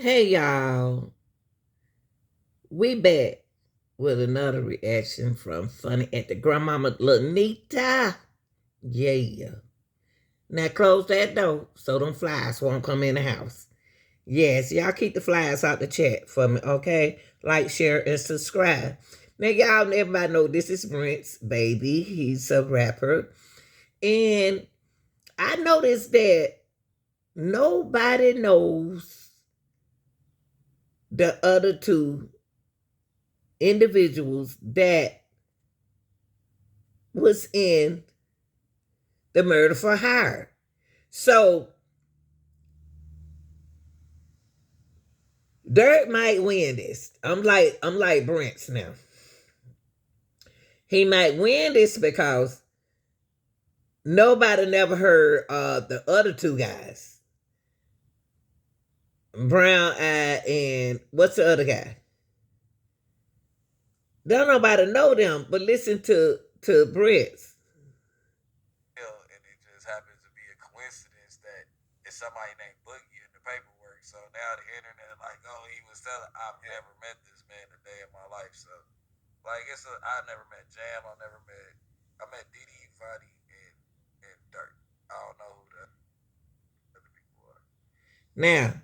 Hey y'all, we back with another reaction from Funny at the Grandmama Lanita. Yeah. Now close that door so them flies won't come in the house. Yes, y'all keep the flies out the chat for me, okay? Like, share, and subscribe. Now y'all and everybody know this is Brent's baby. He's a rapper. And I noticed that nobody knows the other two individuals that was in the murder for hire. So Dirt might win this. I'm like Brent's now. He might win this because nobody never heard the other two guys. Brown Eye and what's the other guy? Don't nobody know them, but listen to Brett's. And it just happens to be a coincidence that it's somebody named Boogie in the paperwork. So now the internet, like, oh, he was telling. I've never met this man a day in my life. So, like, I never met Jam. I met Diddy, Funny, and Dirt. I don't know who the other people are. Now,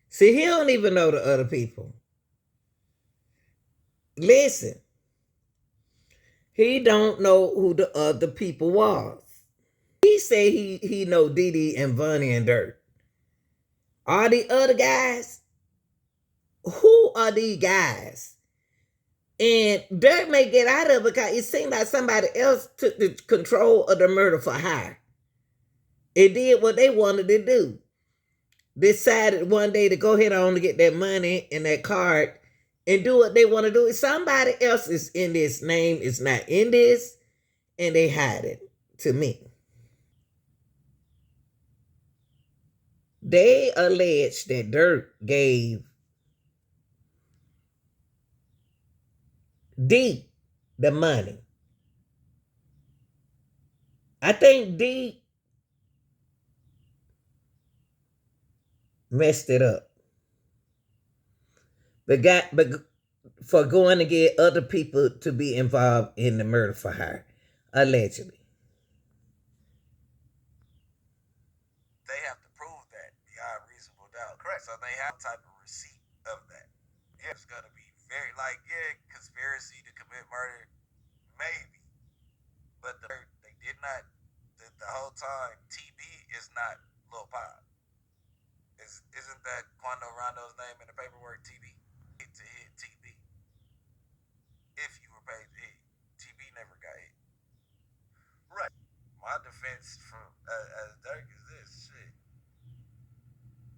see, he don't even know the other people. Listen, he don't know who the other people was. He say he know Diddy and Vonnie and Dirt. Are the other guys? Who are these guys? And Dirt may get out of it because it seemed like somebody else took the control of the murder for hire. It did what they wanted to do. Decided one day to go ahead on to get that money and that card and do what they want to do. Somebody else is in this. Name is not in this, and they hide it to me. They allege that Dirt gave D the money. I think D messed it up. But for going to get other people to be involved in the murder for hire, allegedly. They have to prove that beyond reasonable doubt. Correct. So they have type of receipt of that. Yeah, it's gonna be very conspiracy to commit murder, maybe. But they did not the whole time. TB is not Lil Pop. Isn't that Quando Rondo's name in the paperwork? TB to hit TB. If you were paid to hit, TB never got hit. Right. My defense from as dark as this shit.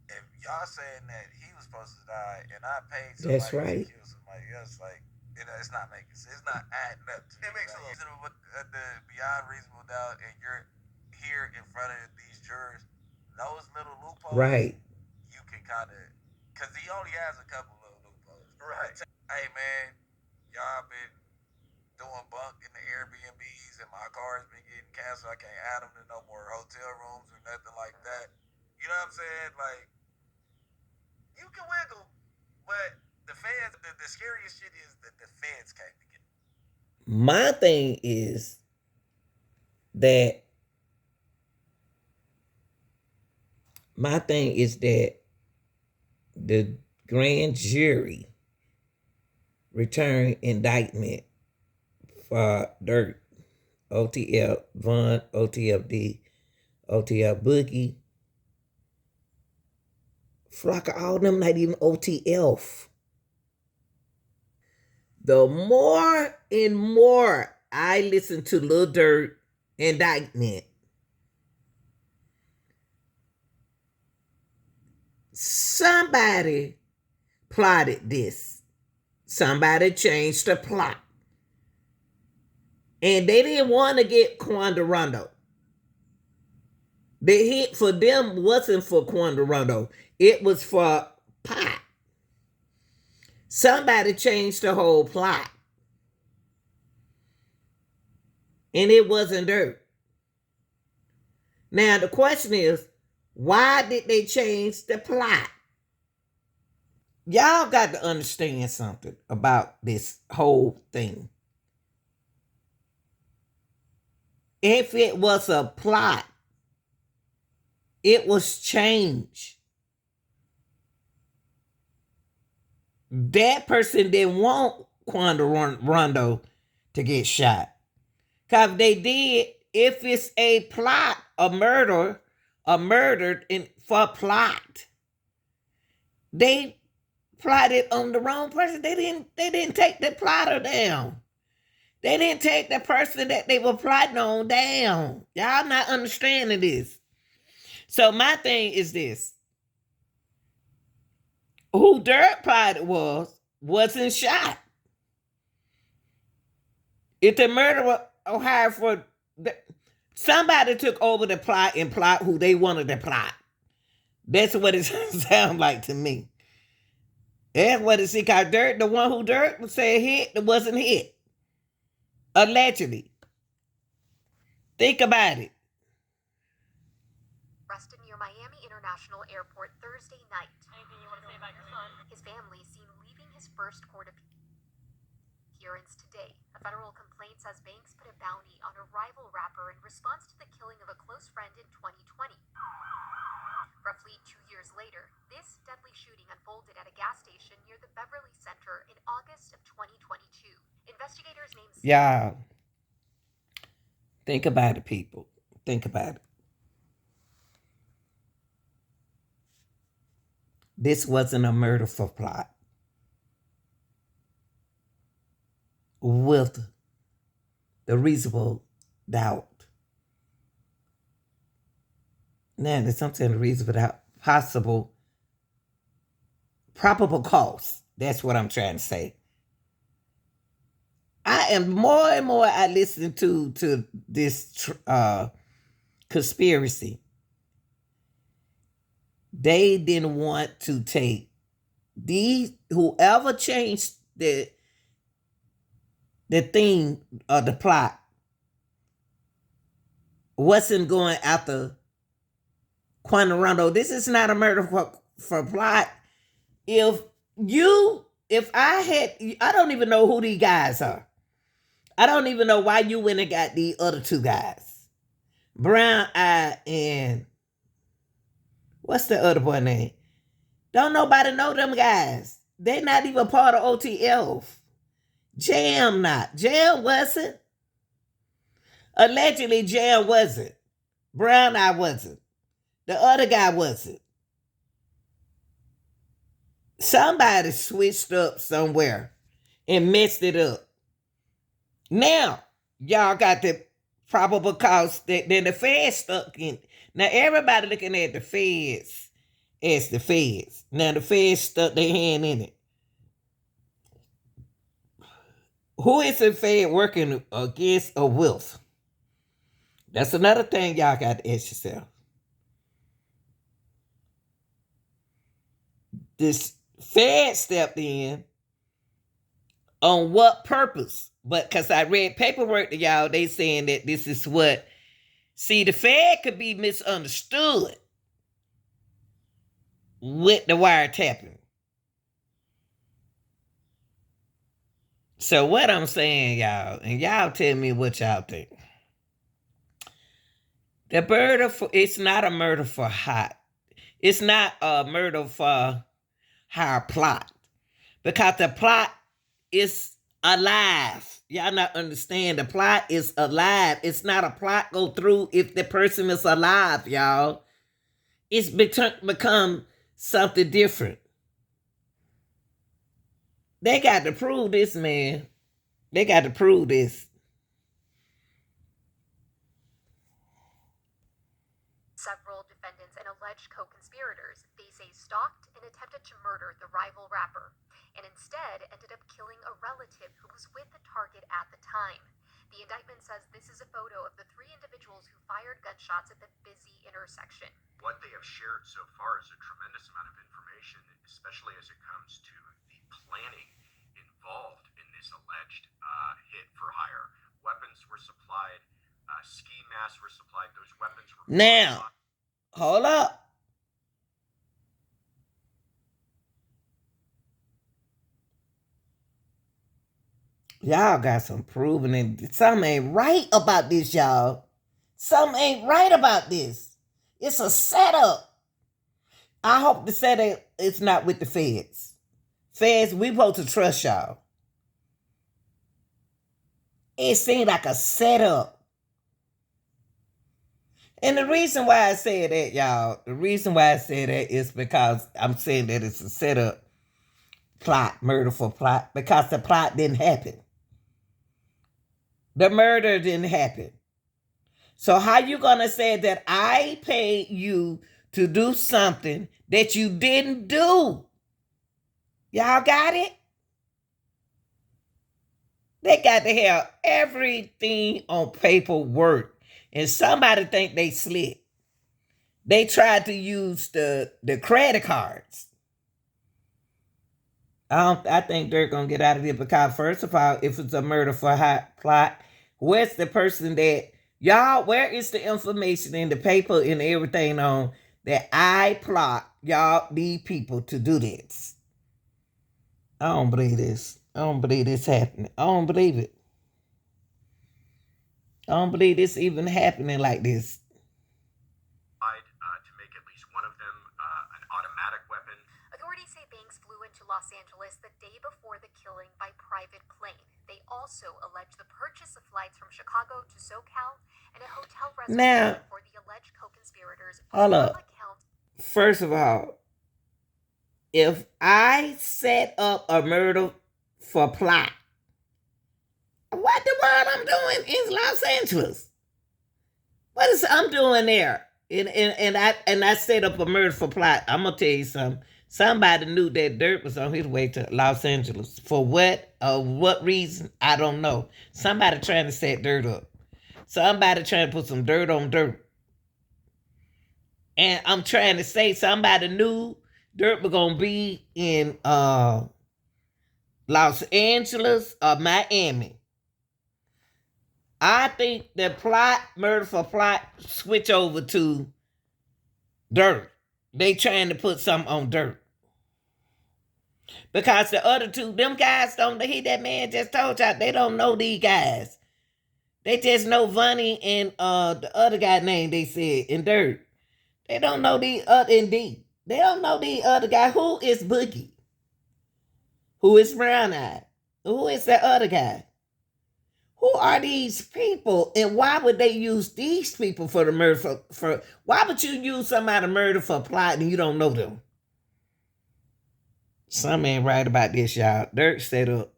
If y'all saying that he was supposed to die and I paid That's somebody right. to kill somebody else, like it's not making sense. It's not adding up. It makes a little the beyond reasonable doubt, and you're here in front of these jurors. Those little loopholes, Right. you can kind of, because he only has a couple little loopholes. Right. Hey man, y'all been doing bunk in the Airbnbs, and my car's been getting canceled. I can't add them to no more hotel rooms or nothing like that. You know what I'm saying? Like, you can wiggle, but the feds, the scariest shit is that the feds can't begin. My thing is that the grand jury returned indictment for Dirt, OTL, Von, OTFD, OTL Boogie, Flocka, all them not even OTF. The more and more I listen to Lil Dirt indictment, somebody plotted this. Somebody changed the plot. And they didn't want to get Quando Rondo. The hit for them wasn't for Quando Rondo. It was for Pot. Somebody changed the whole plot. And it wasn't Dirt. Now the question is, why did they change the plot? Y'all got to understand something about this whole thing. If it was a plot, it was changed. That person didn't want Quando Rondo to get shot. Because they did, if it's a plot, a murdered in for plot, they plotted on the wrong person. They didn't take the plotter down. They didn't take the person that they were plotting on down. Y'all not understanding this. So my thing is this. Who Dirt plotted wasn't shot. If the murderer hired for somebody took over the plot and plot who they wanted to plot. That's what it sounds like to me. That's what it seems like. Dirt, the one who Dirt said hit, it wasn't hit. Allegedly. Think about it. Arrested near Miami International Airport Thursday night. Anything you want to say about your son? His family seen leaving his first court appearance today. A federal complaint says Banks put a bounty on a rival rapper in response to the killing of a close friend in 2020. Roughly 2 years later, this deadly shooting unfolded at a gas station near the Beverly Center in August of 2022. Investigators named... Yeah. Think about it, people. Think about it. This wasn't a murder for plot. With the reasonable doubt. Now, there's something the reasonable doubt, possible, probable cause. That's what I'm trying to say. I am more and more I listen to this conspiracy. They didn't want to take these whoever changed the theme of the plot wasn't going after Quando Rondo. This is not a murder for plot. I don't even know who these guys are. I don't even know why you went and got the other two guys. Brown Eye and what's the other boy name? Don't nobody know them guys. They not even part of OTF. Jam not. Jam wasn't. Allegedly Jam wasn't. Brown Eye wasn't. The other guy wasn't. Somebody switched up somewhere and messed it up. Now, y'all got the probable cause that then the feds stuck in. Now, everybody looking at the feds as the feds. Now, the feds stuck their hand in it. Who is the fed working against or with? That's another thing y'all got to ask yourself. This fed stepped in on what purpose? But because I read paperwork to y'all, they saying that this is what... See, the Fed could be misunderstood with the wiretapping. So what I'm saying, y'all, and y'all tell me what y'all think. The murder it's not a murder for hot. It's not a murder for higher plot. Because the plot is alive. Y'all not understand. The plot is alive. It's not a plot go through if the person is alive, y'all. It's become something different. They got to prove this, man. They got to prove this. Several defendants and alleged co-conspirators, they say, stalked and attempted to murder the rival rapper, and instead ended up killing a relative who was with the target at the time. The indictment says this is a photo of the three individuals who fired gunshots at the busy intersection. What they have shared so far is a tremendous amount of information, especially as it comes to the planning involved in this alleged hit for hire. Weapons were supplied, ski masks were supplied, those weapons were... Now, hold up. Y'all got some proving, and something ain't right about this, y'all. Something ain't right about this. It's a setup. I hope the setup is not with the feds. Feds, we supposed to trust y'all. It seemed like a setup. And the reason why I say that, y'all, the reason why I say that is because I'm saying that it's a setup plot, murder for plot, because the plot didn't happen. The murder didn't happen. So how you gonna say that I paid you to do something that you didn't do? Y'all got it? They got to have everything on paperwork. And somebody think they slick. They tried to use the credit cards. I think they're gonna get out of it because first of all, if it's a murder for hire plot, where's the person that y'all? Where is the information in the paper and everything on that I plot y'all need people to do this? I don't believe this. I don't believe this happening. I don't believe it. I don't believe this even happening like this. To make at least one of them an automatic weapon. Authorities say Banks flew into Los Angeles the day before the killing by private plane. They also allege the purchase of flights from Chicago to SoCal and a hotel reservation for the alleged co-conspirators. Hold up. First of all, if I set up a murder for plot, what the world I'm doing in Los Angeles? What is I'm doing there? And I set up a murder for plot. I'm gonna tell you something. Somebody knew that Dirt was on his way to Los Angeles. For what reason? I don't know. Somebody trying to set Dirt up. Somebody trying to put some dirt on Dirt. And I'm trying to say somebody knew Dirt was gonna be in Los Angeles or Miami. I think the plot, murder for plot, switch over to Dirt. They trying to put something on Dirt. Because the other two, them guys don't, that man just told y'all, they don't know these guys. They just know Vonnie and the other guy name they said in Dirt. They don't know the other indeed. They don't know the other guy. Who is Boogie? Who is Brown Eye? Who is the other guy? Who are these people, and why would they use these people for the murder? For why would you use somebody murder for plot and you don't know them? Something ain't right about this, y'all. Dirt set up.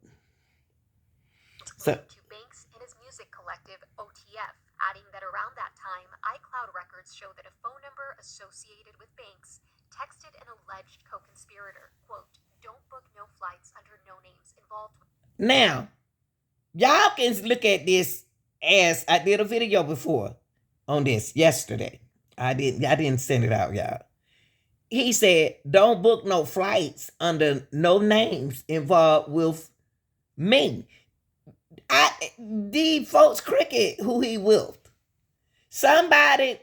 So to Banks and his music collective OTF, adding that around that time, iCloud records show that a phone number associated with Banks texted an alleged co-conspirator, quote, "Don't book no flights under no names involved with." Now, y'all can look at this as I did a video before on this yesterday. I didn't send it out, y'all. He said, don't book no flights under no names involved with me. The folks cricket who he with. Somebody,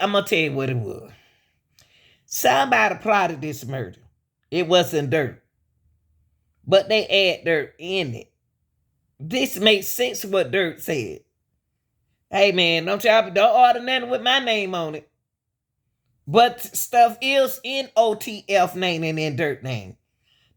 I'm going to tell you what it was. Somebody plotted this murder. It wasn't Dirt. But they add Dirt in it. This makes sense what Dirt said. Hey man, don't order nothing with my name on it. But stuff is in OTF name and in Dirt name.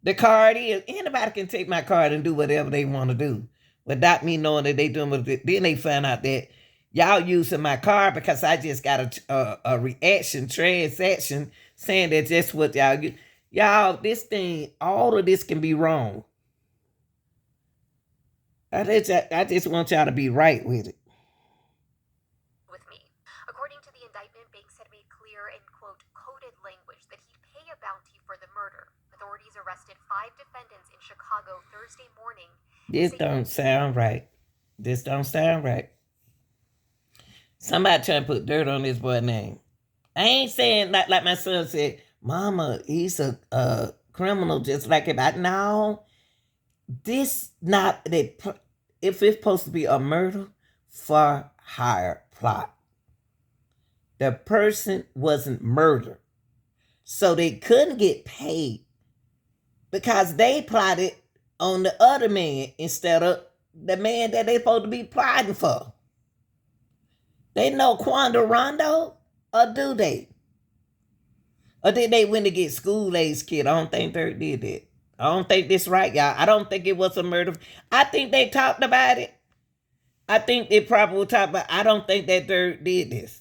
The card is, anybody can take my card and do whatever they want to do without me knowing that they doing it. Then they find out that y'all using my card because I just got a transaction saying that that's what y'all use. Y'all, this thing, all of this can be wrong. I just want y'all to be right with it. With me. According to the indictment, Banks had made clear in, quote, coded language that he'd pay a bounty for the murder. Authorities arrested 5 defendants in Chicago Thursday morning. This don't sound right. This don't sound right. Somebody trying to put dirt on this boy's name. I ain't saying like my son said, Mama, he's a criminal just like him. No, this not that. If it's supposed to be a murder for hire plot, the person wasn't murdered, so they couldn't get paid because they plotted on the other man instead of the man that they supposed to be plotting for. They know Quando Rondo, or do they? Or did they went to get school-age kid? I don't think Dirk did that. I don't think this right, y'all. I don't think it was a murder. I think they talked about it. I think they probably talked about it. I don't think that Dirk did this.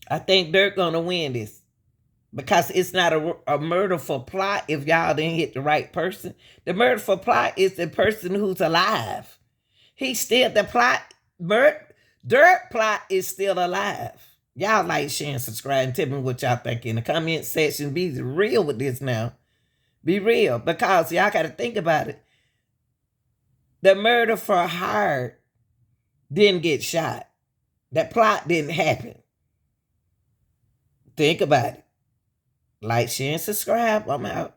I think Dirk gonna win this. Because it's not a murder for plot if y'all didn't hit the right person. The murder for plot is the person who's alive. He's still the plot. Dirk plot is still alive. Y'all like, share, and subscribe, and tell me what y'all think in the comment section. Be real with this now. Be real, because y'all got to think about it. The murder for hire didn't get shot. That plot didn't happen. Think about it. Like, share, and subscribe. I'm out.